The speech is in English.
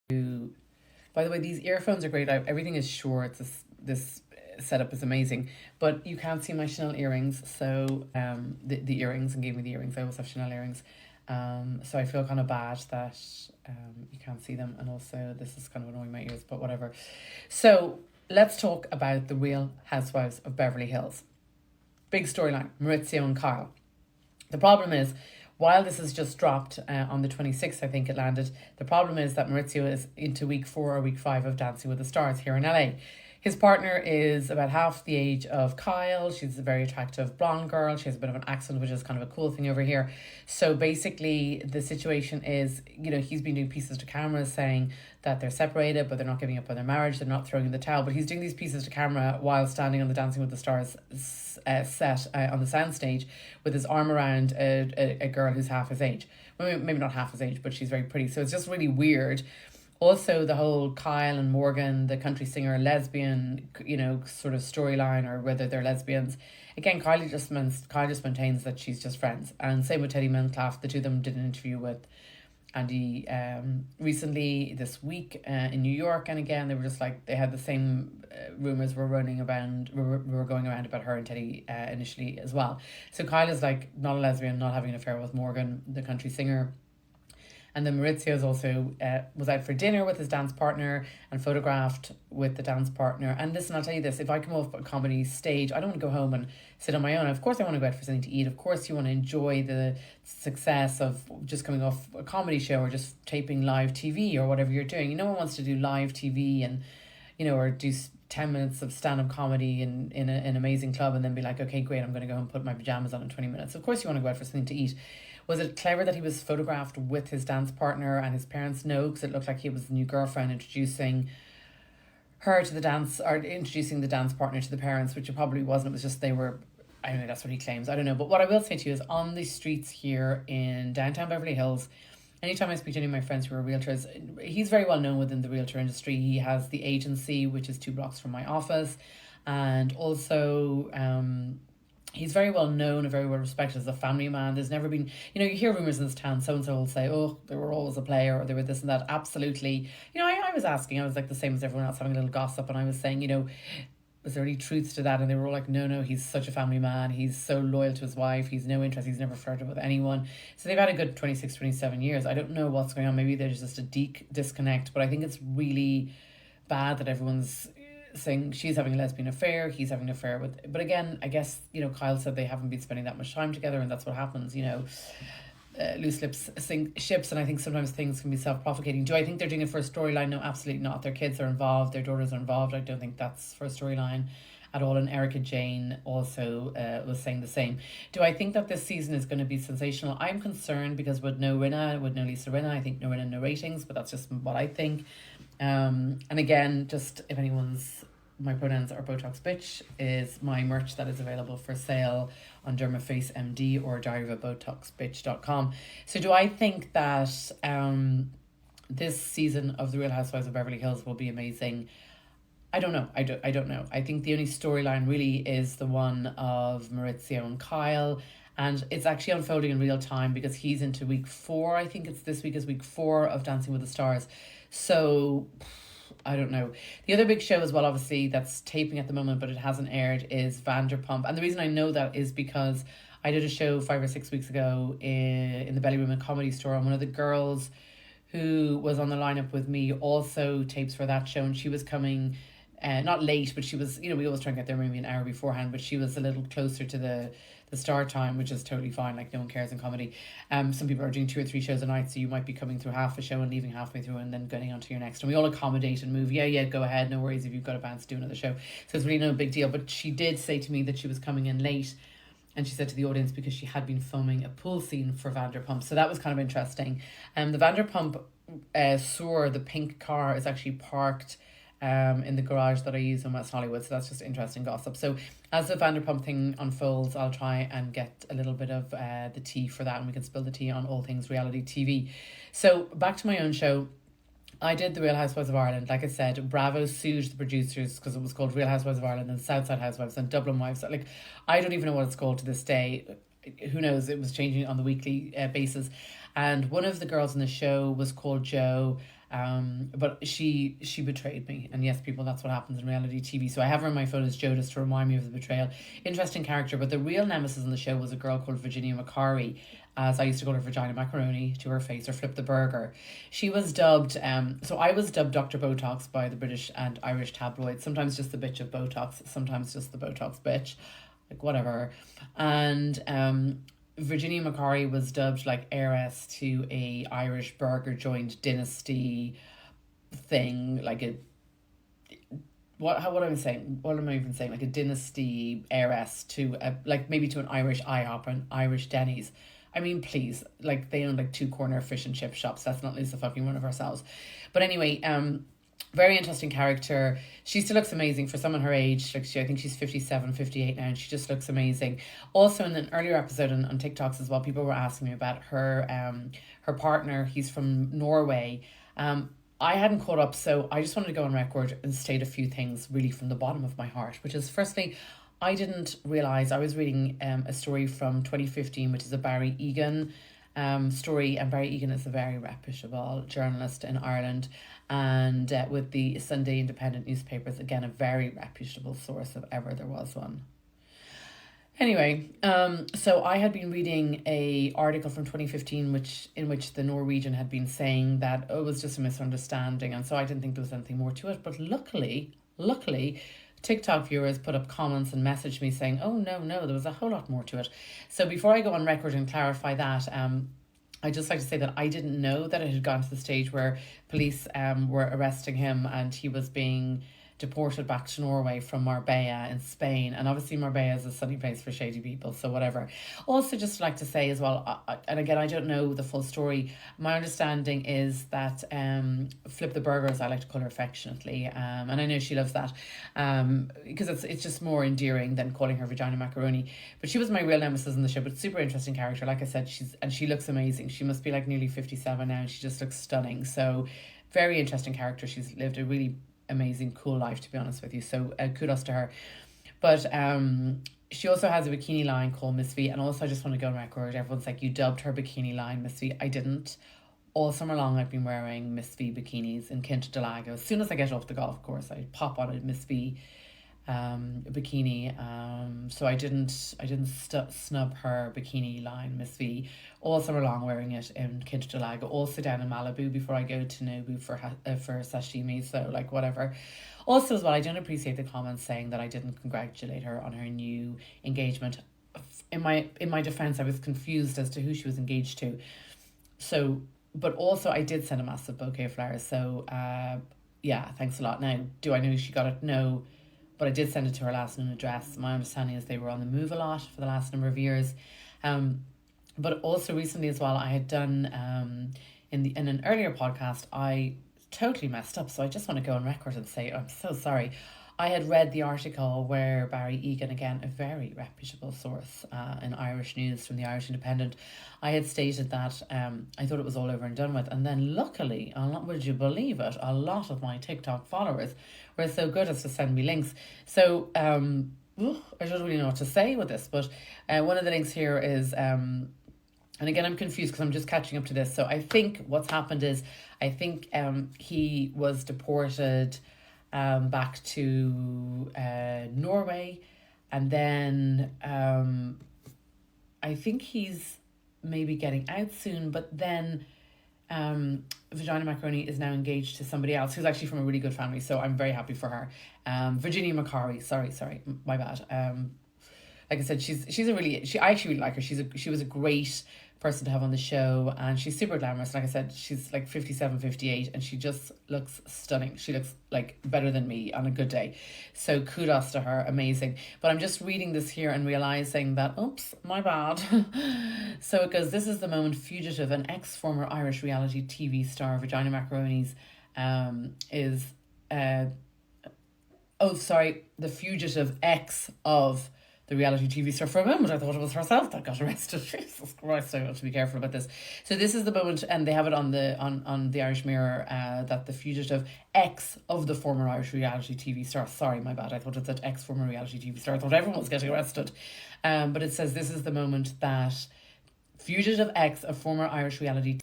By the way, these earphones are great. Everything is short. This setup is amazing, but you can't see my Chanel earrings. So the earrings, and gave me the earrings. I always have Chanel earrings. So I feel kind of bad that you can't see them, and also this is kind of annoying my ears, but whatever. So let's talk about the Real Housewives of Beverly Hills. Big storyline: Maurizio and Kyle. The problem is, while this has just dropped on the 26th, I think it landed, the problem is that Maurizio is into week 4 or week 5 of Dancing with the Stars here in LA. His partner is about half the age of Kyle. She's a very attractive blonde girl. She has a bit of an accent, which is kind of a cool thing over here. So basically, the situation is, he's been doing pieces to camera saying that they're separated, but they're not giving up on their marriage. They're not throwing in the towel. But he's doing these pieces to camera while standing on the Dancing with the Stars set on the soundstage with his arm around a girl who's half his age. Well, maybe not half his age, but she's very pretty. So it's just really weird. Also, the whole Kyle and Morgan, the country singer, lesbian, sort of storyline, or whether they're lesbians. Again, Kyle just maintains that she's just friends. And same with Teddy Melcalf. The two of them did an interview with Andy recently this week in New York. And again, they were just like, they had the same rumours were going around about her and Teddy initially as well. So Kyle is like not a lesbian, not having an affair with Morgan, the country singer. And then Maurizio's also was out for dinner with his dance partner and photographed with the dance partner. And listen, I'll tell you this, if I come off a comedy stage, I don't want to go home and sit on my own. Of course, I want to go out for something to eat. Of course, you want to enjoy the success of just coming off a comedy show or just taping live TV or whatever you're doing. No one wants to do live TV and, or do 10 minutes of stand-up comedy in an amazing club and then be like, okay, great, I'm going to go and put my pajamas on in 20 minutes. Of course, you want to go out for something to eat. Was it clever that he was photographed with his dance partner and his parents know, because it looked like he was the new girlfriend introducing her to the dance, or introducing the dance partner to the parents, which it probably wasn't. It was just they were, I don't know, that's what he claims. I don't know. But what I will say to you is, on the streets here in downtown Beverly Hills, anytime I speak to any of my friends who are realtors, he's very well known within the realtor industry. He has the agency, which is 2 blocks from my office. And also, he's very well known and very well respected as a family man. There's never been, you hear rumours in this town, so-and-so will say, oh, they were always a player, or they were this and that. Absolutely. I was asking, I was like the same as everyone else, having a little gossip, and I was saying, was there any truth to that? And they were all like, no, he's such a family man. He's so loyal to his wife. He's no interest. He's never flirted with anyone. So they've had a good 26, 27 years. I don't know what's going on. Maybe there's just a disconnect, but I think it's really bad that everyone's saying she's having a lesbian affair, he's having an affair with. But again, I guess, Kyle said they haven't been spending that much time together, and that's what happens, loose lips sink ships, and I think sometimes things can be self-propagating. Do I think they're doing it for a storyline? No, absolutely not. Their kids are involved, their daughters are involved. I don't think that's for a storyline at all. And Erica Jane also was saying the same. Do I think that this season is going to be sensational? I'm concerned because with no Lisa Rinna, I think no Rinna, no ratings, but that's just what I think. And again, just if my pronouns are Botox Bitch, is my merch that is available for sale on Dermaface MD or diaryofbotoxbitch.com. So do I think that this season of The Real Housewives of Beverly Hills will be amazing? I don't know. I don't know. I think the only storyline really is the one of Maurizio and Kyle. And it's actually unfolding in real time because he's into week 4. I think it's this week is week 4 of Dancing with the Stars. So I don't know. The other big show as well, obviously, that's taping at the moment, but it hasn't aired, is Vanderpump. And the reason I know that is because I did a show 5 or 6 weeks ago in the Belly Room and Comedy Store, and one of the girls who was on the lineup with me also tapes for that show, and she was coming not late, but she was, we always try and get there maybe an hour beforehand, but she was a little closer to the start time, which is totally fine. Like, no one cares in comedy. Some people are doing 2 or 3 shows a night, so you might be coming through half a show and leaving halfway through and then getting on to your next. And we all accommodate and move. Yeah, go ahead. No worries if you've got a bounce, do another show. So it's really no big deal. But she did say to me that she was coming in late, and she said to the audience because she had been filming a pool scene for Vanderpump. So that was kind of interesting. The Vanderpump Soar, the pink car, is actually parked in the garage that I use in West Hollywood. So that's just interesting gossip. So as the Vanderpump thing unfolds, I'll try and get a little bit of the tea for that, and we can spill the tea on all things reality TV. So back to my own show. I did The Real Housewives of Ireland. Like I said, Bravo sued the producers because it was called Real Housewives of Ireland and Southside Housewives and Dublin Wives. Like, I don't even know what it's called to this day. Who knows? It was changing on the weekly basis. And one of the girls in the show was called Jo. But she betrayed me, and yes, people, that's what happens in reality TV. So I have her in my phone as Joe just to remind me of the betrayal. Interesting character, but the real nemesis in the show was a girl called Virginia McCary, as I used to call her Vagina Macaroni to her face, or Flip the Burger. She was dubbed, so I was dubbed Dr. Botox by the British and Irish tabloids, sometimes just the bitch of Botox, sometimes just the Botox bitch, like whatever. And Virginia McCary was dubbed like heiress to a Irish burger joint dynasty thing, like a what am I saying? What am I even saying? Like a dynasty heiress to a, like maybe to an Irish IHOP and Irish Denny's. I mean, please, like they own like two corner fish and chip shops. Let's not lose the fucking one of ourselves. But anyway, very interesting character. She still looks amazing for someone her age. Like I think she's 57, 58 now, and she just looks amazing. Also, in an earlier episode on TikToks as well, people were asking me about her her partner. He's from Norway. I hadn't caught up, so I just wanted to go on record and state a few things really from the bottom of my heart, which is firstly, I didn't realise, I was reading a story from 2015, which is a Barry Egan story, and Barry Egan is a very reputable journalist in Ireland, and with the Sunday Independent newspapers, again, a very reputable source if ever there was one. Anyway, so I had been reading a article from 2015 in which the Norwegian had been saying that it was just a misunderstanding, and so I didn't think there was anything more to it. But luckily, TikTok viewers put up comments and messaged me saying, "Oh no, there was a whole lot more to it." So before I go on record and clarify that, I'd just like to say that I didn't know that it had gone to the stage where police were arresting him and he was being deported back to Norway from Marbella in Spain. And obviously Marbella is a sunny place for shady people, so whatever. Also, just like to say as well, and again, I don't know the full story. My understanding is that Flip the Burger, as I like to call her affectionately, and I know she loves that, because it's just more endearing than calling her Vagina Macaroni. But she was my real nemesis in the show, but super interesting character. Like I said, she looks amazing. She must be like nearly 57 now, and she just looks stunning. So very interesting character. She's lived a really amazing, cool life, to be honest with you. So kudos to her. But she also has a bikini line called Miss V, and also I just want to go on record. Everyone's like, you dubbed her bikini line Miss V. I didn't. All summer long, I've been wearing Miss V bikinis in Kinta Delago. As soon as I get off the golf course, I pop on a Miss V bikini. So I didn't snub her bikini line, Miss V, all summer long, wearing it in Kinta Delago. Also down in Malibu before I go to Nobu for sashimi. So like whatever. Also as well, I don't appreciate the comments saying that I didn't congratulate her on her new engagement. In my defense, I was confused as to who she was engaged to. So, but also I did send a massive bouquet of flowers. So yeah, thanks a lot. Now, do I know who she got it? No. But I did send it to her last known address. My understanding is they were on the move a lot for the last number of years. But also recently as well, I had done in an earlier podcast, I totally messed up. So I just want to go on record and say I'm so sorry. I had read the article where Barry Egan, again, a very reputable source in Irish news from the Irish Independent, I had stated that I thought it was all over and done with. And then luckily, would you believe it, a lot of my TikTok followers were so good as to send me links. So I don't really know what to say with this, but one of the links here is... and again, I'm confused because I'm just catching up to this. So I think what's happened is, I think he was deported back to Norway, and then I think he's maybe getting out soon, but then Vagina Macaroni is now engaged to somebody else who's actually from a really good family, so I'm very happy for her. Virginia McCary, sorry, my bad. Like I said, I actually really like her. She was a great person to have on the show, and she's super glamorous. Like I said, she's like 57, 58, and she just looks stunning. She looks like better than me on a good day. So kudos to her, amazing. But I'm just reading this here and realizing that, oops, my bad. So it goes, this is the moment fugitive and ex-former Irish reality TV star Vagina Macaroni's the fugitive ex of the reality TV star. For a moment I thought it was herself that got arrested. Jesus Christ, I have to be careful about this. So this is the moment, and they have it on the Irish Mirror, that the fugitive ex of the former Irish reality TV star, sorry, my bad, I thought it said ex former reality TV star, I thought everyone was getting arrested, but it says this is the moment that fugitive ex of former Irish reality